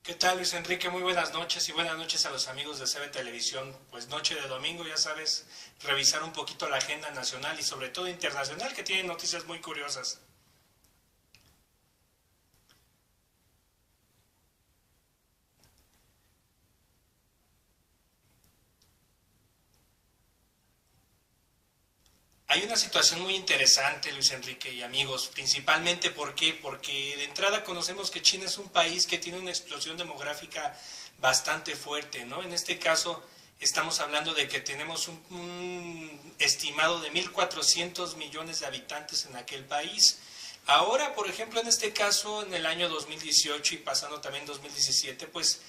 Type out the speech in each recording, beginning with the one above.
¿Qué tal, Luis Enrique? Muy buenas noches y buenas noches a los amigos de CB Televisión. Pues noche de domingo, ya sabes, revisar un poquito la agenda nacional y sobre todo internacional, que tiene noticias muy curiosas. Hay una situación muy interesante, Luis Enrique y amigos, principalmente ¿por qué? Porque de entrada conocemos que China es un país que tiene una explosión demográfica bastante fuerte, ¿no? En este caso estamos hablando de que tenemos un estimado de 1.400 millones de habitantes en aquel país. Ahora, por ejemplo, en este caso, en el año 2018 y pasando también 2017, pues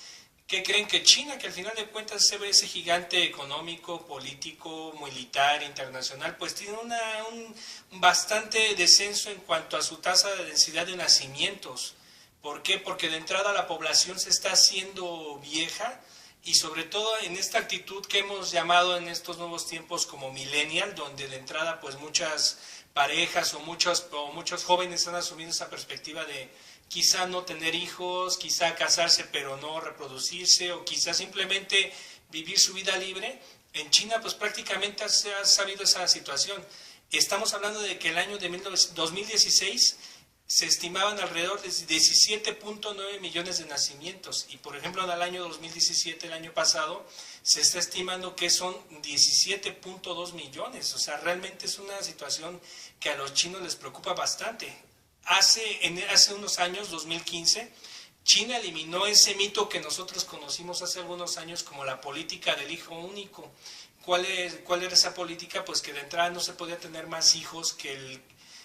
¿qué creen? Que China, que al final de cuentas se ve ese gigante económico, político, militar, internacional, pues tiene un bastante descenso en cuanto a su tasa de densidad de nacimientos. ¿Por qué? Porque de entrada la población se está haciendo vieja y sobre todo en esta actitud que hemos llamado en estos nuevos tiempos como millennial, donde de entrada pues muchas parejas o muchos jóvenes han asumido esa perspectiva de quizá no tener hijos, quizá casarse pero no reproducirse o quizá simplemente vivir su vida libre. En China pues prácticamente se ha sabido esa situación. Estamos hablando de que el año de 2016 se estimaban alrededor de 17.9 millones de nacimientos y por ejemplo en el año 2017, el año pasado, se está estimando que son 17.2 millones. O sea, realmente es una situación que a los chinos les preocupa bastante. Hace unos años, 2015, China eliminó ese mito que nosotros conocimos hace algunos años como la política del hijo único. ¿Cuál era esa política? Pues que de entrada no se podía tener más hijos que el...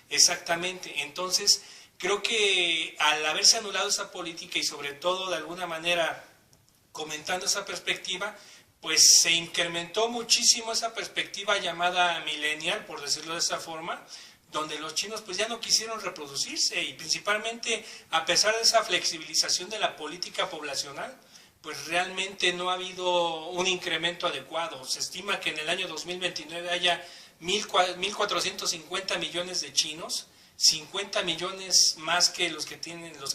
Exactamente. Entonces, creo que al haberse anulado esa política y sobre todo de alguna manera comentando esa perspectiva, pues se incrementó muchísimo esa perspectiva llamada millennial, por decirlo de esa forma, donde los chinos pues ya no quisieron reproducirse y principalmente a pesar de esa flexibilización de la política poblacional, pues realmente no ha habido un incremento adecuado. Se estima que en el año 2029 haya 1.450 millones de chinos, 50 millones más que los que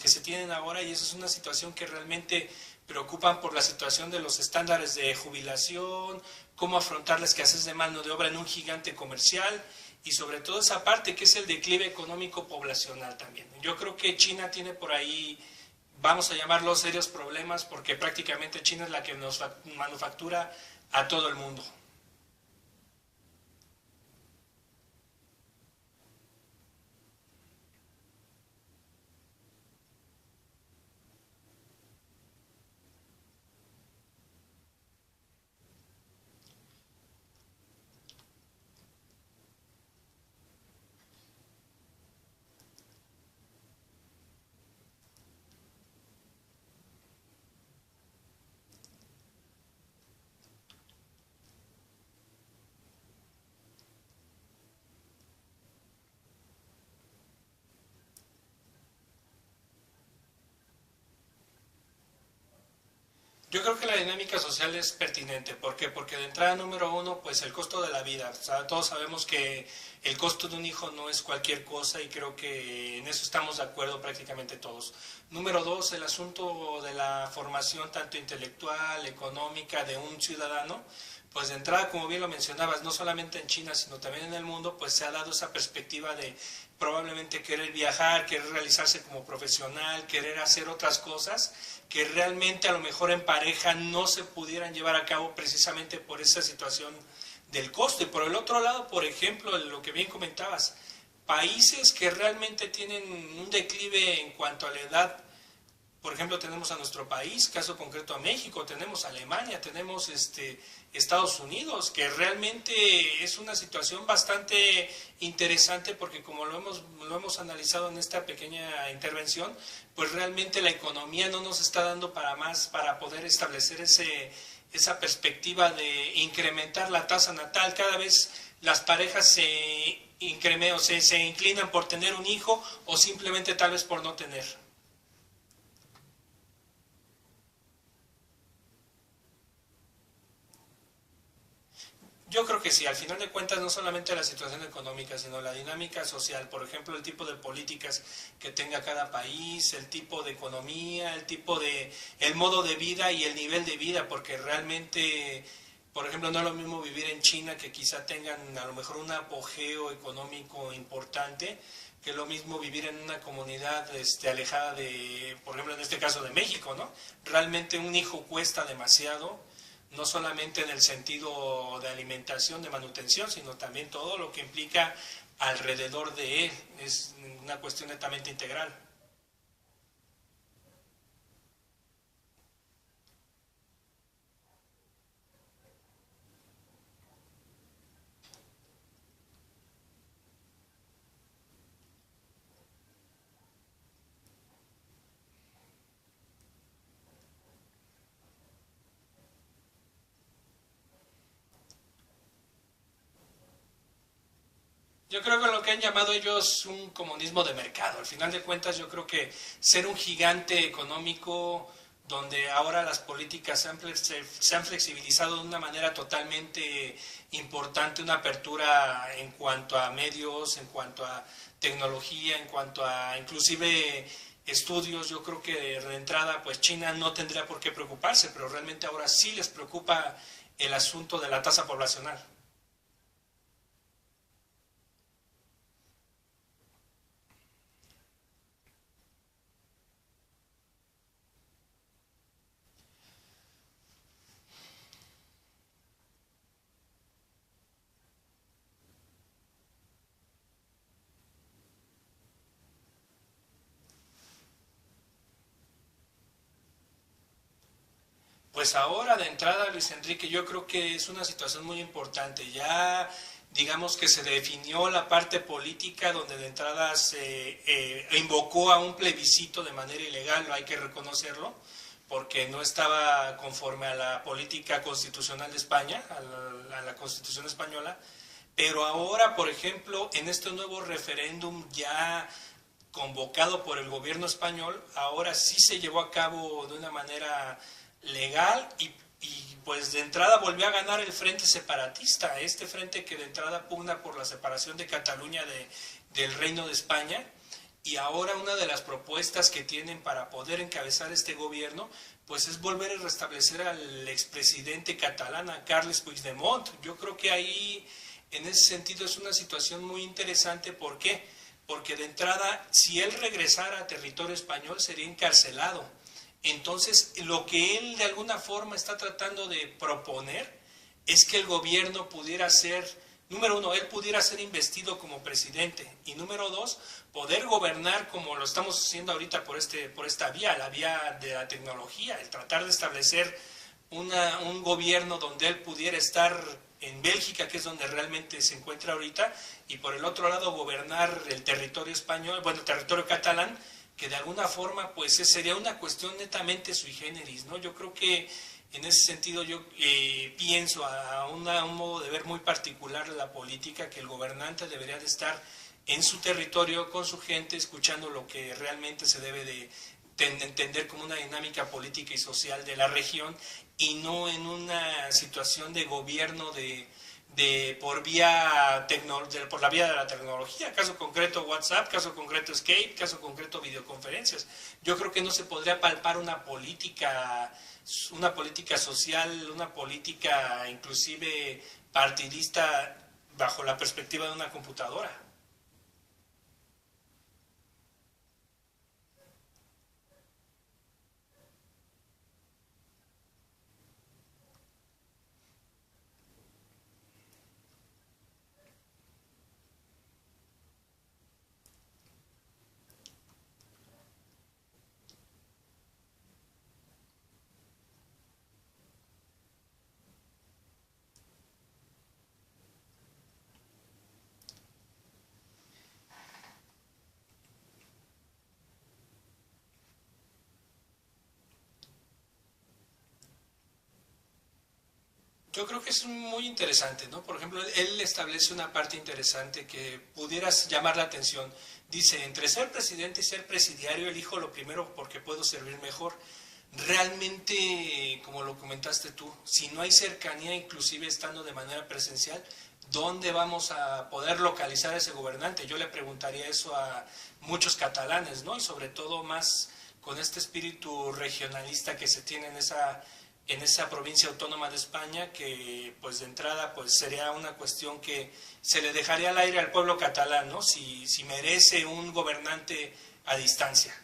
se tienen ahora, y eso es una situación que realmente preocupan por la situación de los estándares de jubilación, cómo afrontar la escasez de mano de obra en un gigante comercial y sobre todo esa parte que es el declive económico poblacional también. Yo creo que China tiene por ahí, vamos a llamarlo, serios problemas porque prácticamente China es la que nos manufactura a todo el mundo. Yo creo que la dinámica social es pertinente. ¿Por qué? Porque de entrada, número uno, pues el costo de la vida. O sea, todos sabemos que el costo de un hijo no es cualquier cosa y creo que en eso estamos de acuerdo prácticamente todos. Número dos, el asunto de la formación tanto intelectual, económica de un ciudadano. Pues de entrada, como bien lo mencionabas, no solamente en China, sino también en el mundo, pues se ha dado esa perspectiva de probablemente querer viajar, querer realizarse como profesional, querer hacer otras cosas que realmente a lo mejor en pareja no se pudieran llevar a cabo precisamente por esa situación del costo. Y por el otro lado, por ejemplo, lo que bien comentabas, países que realmente tienen un declive en cuanto a la edad. Por ejemplo, tenemos a nuestro país, caso concreto a México, tenemos a Alemania, tenemos Estados Unidos, que realmente es una situación bastante interesante porque como lo hemos analizado en esta pequeña intervención, pues realmente la economía no nos está dando para más para poder establecer esa perspectiva de incrementar la tasa natal. Cada vez las parejas se inclinan por tener un hijo o simplemente tal vez por no tener. Yo creo que sí, al final de cuentas no solamente la situación económica, sino la dinámica social, por ejemplo, el tipo de políticas que tenga cada país, el tipo de economía, el modo de vida y el nivel de vida, porque realmente, por ejemplo, no es lo mismo vivir en China, que quizá tengan a lo mejor un apogeo económico importante, que es lo mismo vivir en una comunidad alejada de, por ejemplo, en este caso de México, ¿no? Realmente un hijo cuesta demasiado, no solamente en el sentido de alimentación, de manutención, sino también todo lo que implica alrededor de él. Es una cuestión netamente integral. Yo creo que lo que han llamado ellos un comunismo de mercado. Al final de cuentas, yo creo que ser un gigante económico donde ahora las políticas se han flexibilizado de una manera totalmente importante, una apertura en cuanto a medios, en cuanto a tecnología, en cuanto a inclusive estudios. Yo creo que de entrada pues China no tendría por qué preocuparse, pero realmente ahora sí les preocupa el asunto de la tasa poblacional. Pues ahora de entrada, Luis Enrique, yo creo que es una situación muy importante. Ya digamos que se definió la parte política donde de entrada se invocó a un plebiscito de manera ilegal, hay que reconocerlo, porque no estaba conforme a la política constitucional de España, a la Constitución española. Pero ahora, por ejemplo, en este nuevo referéndum ya convocado por el gobierno español, ahora sí se llevó a cabo de una manera legal y pues de entrada volvió a ganar el frente separatista, este frente que de entrada pugna por la separación de Cataluña del Reino de España. Y ahora una de las propuestas que tienen para poder encabezar este gobierno pues es volver a restablecer al expresidente catalán, a Carles Puigdemont. Yo creo que ahí en ese sentido es una situación muy interesante. ¿Por qué? Porque de entrada, si él regresara a territorio español, sería encarcelado. Entonces, lo que él de alguna forma está tratando de proponer es que el gobierno pudiera ser, número uno, él pudiera ser investido como presidente, y número dos, poder gobernar como lo estamos haciendo ahorita por esta vía, la vía de la tecnología, el tratar de establecer un gobierno donde él pudiera estar en Bélgica, que es donde realmente se encuentra ahorita, y por el otro lado gobernar el territorio español, bueno, el territorio catalán, que de alguna forma pues sería una cuestión netamente sui generis, ¿no? Yo creo que en ese sentido yo pienso a un modo de ver muy particular de la política, que el gobernante debería de estar en su territorio con su gente, escuchando lo que realmente se debe de entender como una dinámica política y social de la región, y no en una situación de gobierno por la vía de la tecnología, caso concreto WhatsApp, caso concreto Skype, caso concreto videoconferencias. Yo creo que no se podría palpar una política social, una política inclusive partidista bajo la perspectiva de una computadora. Yo creo que es muy interesante, ¿no? Por ejemplo, él establece una parte interesante que pudieras llamar la atención. Dice, entre ser presidente y ser presidiario, elijo lo primero porque puedo servir mejor. realmente, como lo comentaste tú, si no hay cercanía, inclusive estando de manera presencial, ¿dónde vamos a poder localizar a ese gobernante? Yo le preguntaría eso a muchos catalanes, ¿no? Y sobre todo más con este espíritu regionalista que se tiene en esa provincia autónoma de España, que pues de entrada pues sería una cuestión que se le dejaría al aire al pueblo catalán, ¿no? Si merece un gobernante a distancia.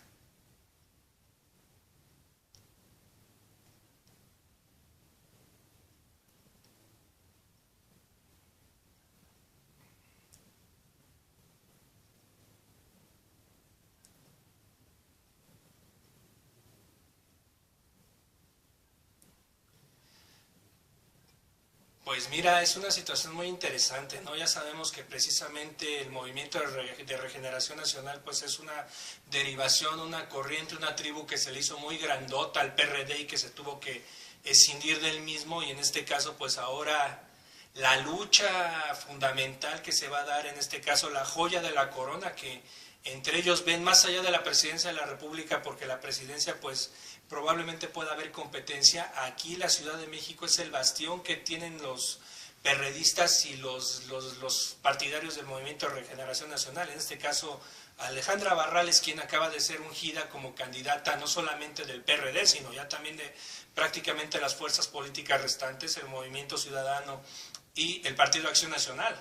Pues mira, es una situación muy interesante, ¿no? Ya sabemos que precisamente el movimiento de regeneración nacional pues es una derivación, una corriente, una tribu que se le hizo muy grandota al PRD y que se tuvo que escindir del mismo, y en este caso pues ahora la lucha fundamental que se va a dar, en este caso la joya de la corona, que entre ellos ven más allá de la presidencia de la República, porque la presidencia pues probablemente pueda haber competencia. Aquí la Ciudad de México es el bastión que tienen los perredistas y los partidarios del Movimiento de Regeneración Nacional. En este caso, Alejandra Barrales, quien acaba de ser ungida como candidata no solamente del PRD, sino ya también de prácticamente las fuerzas políticas restantes, el Movimiento Ciudadano y el Partido Acción Nacional.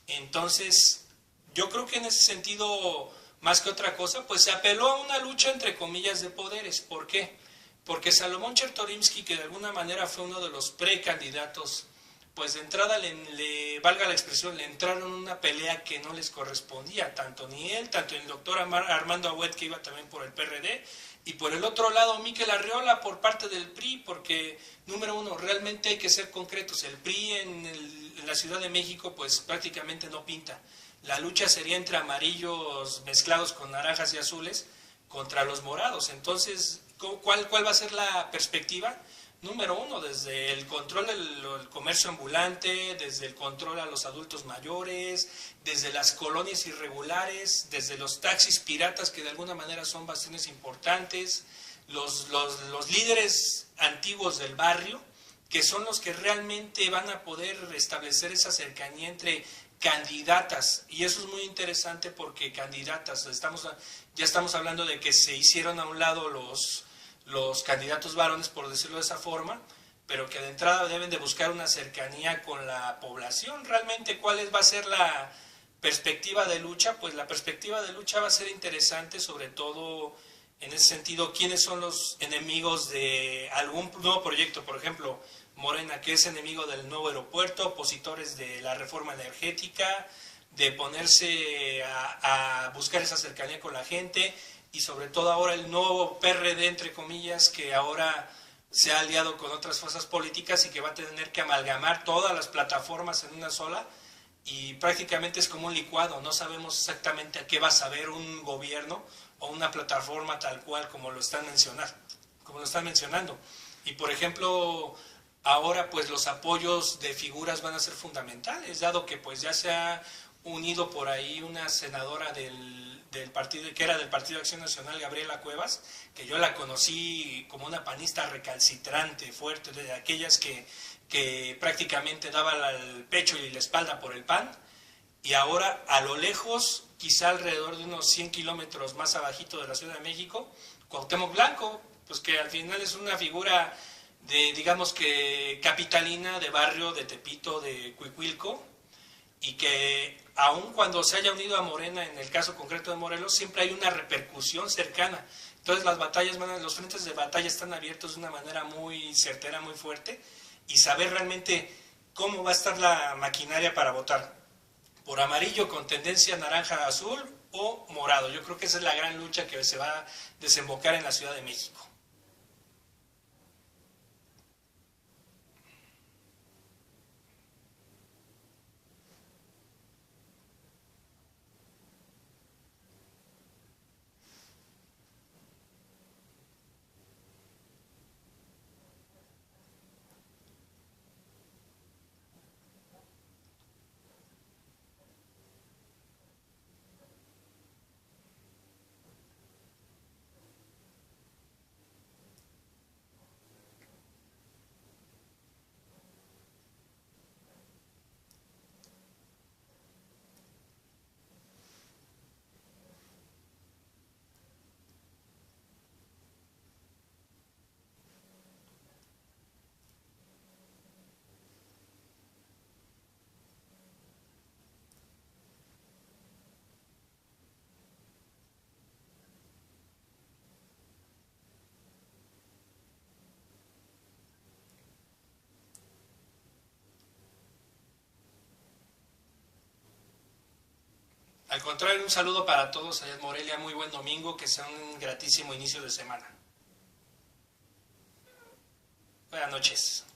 Entonces, yo creo que en ese sentido, más que otra cosa, pues se apeló a una lucha entre comillas de poderes. ¿Por qué? Porque Salomón Chertorivsky, que de alguna manera fue uno de los precandidatos, pues de entrada valga la expresión, le entraron en una pelea que no les correspondía, tanto ni él, tanto el doctor Armando Agüed, que iba también por el PRD, y por el otro lado Miquel Arriola por parte del PRI, porque, número uno, realmente hay que ser concretos, el PRI en la Ciudad de México pues prácticamente no pinta. La lucha sería entre amarillos mezclados con naranjas y azules contra los morados. Entonces, ¿cuál va a ser la perspectiva? Número uno, desde el control del comercio ambulante, desde el control a los adultos mayores, desde las colonias irregulares, desde los taxis piratas, que de alguna manera son bastiones importantes, los líderes antiguos del barrio, que son los que realmente van a poder restablecer esa cercanía entre candidatas. Y eso es muy interesante porque candidatas, ya estamos hablando de que se hicieron a un lado los candidatos varones, por decirlo de esa forma, pero que de entrada deben de buscar una cercanía con la población. Realmente, va a ser la perspectiva de lucha? Pues la perspectiva de lucha va a ser interesante, sobre todo en ese sentido, quiénes son los enemigos de algún nuevo proyecto. Por ejemplo, Morena, que es enemigo del nuevo aeropuerto, opositores de la reforma energética, de ponerse a buscar esa cercanía con la gente, y sobre todo ahora el nuevo PRD, entre comillas, que ahora se ha aliado con otras fuerzas políticas y que va a tener que amalgamar todas las plataformas en una sola, y prácticamente es como un licuado. No sabemos exactamente a qué va a saber un gobierno o una plataforma tal cual como lo están mencionando. Y por ejemplo, ahora pues los apoyos de figuras van a ser fundamentales, dado que pues ya se ha unido por ahí una senadora del partido, que era del Partido de Acción Nacional, Gabriela Cuevas, que yo la conocí como una panista recalcitrante, fuerte, de aquellas que prácticamente daba el pecho y la espalda por el PAN, y ahora a lo lejos, quizá alrededor de unos 100 kilómetros más abajito de la Ciudad de México, Cuauhtémoc Blanco, pues que al final es una figura de, digamos que capitalina, de barrio, de Tepito, de Cuicuilco, y que aun cuando se haya unido a Morena, en el caso concreto de Morelos, siempre hay una repercusión cercana. Entonces los frentes de batalla están abiertos de una manera muy certera, muy fuerte, y saber realmente cómo va a estar la maquinaria para votar, por amarillo con tendencia naranja azul o morado. Yo creo que esa es la gran lucha que se va a desembocar en la Ciudad de México. Al contrario, un saludo para todos allá en Morelia, muy buen domingo, que sea un gratísimo inicio de semana. Buenas noches.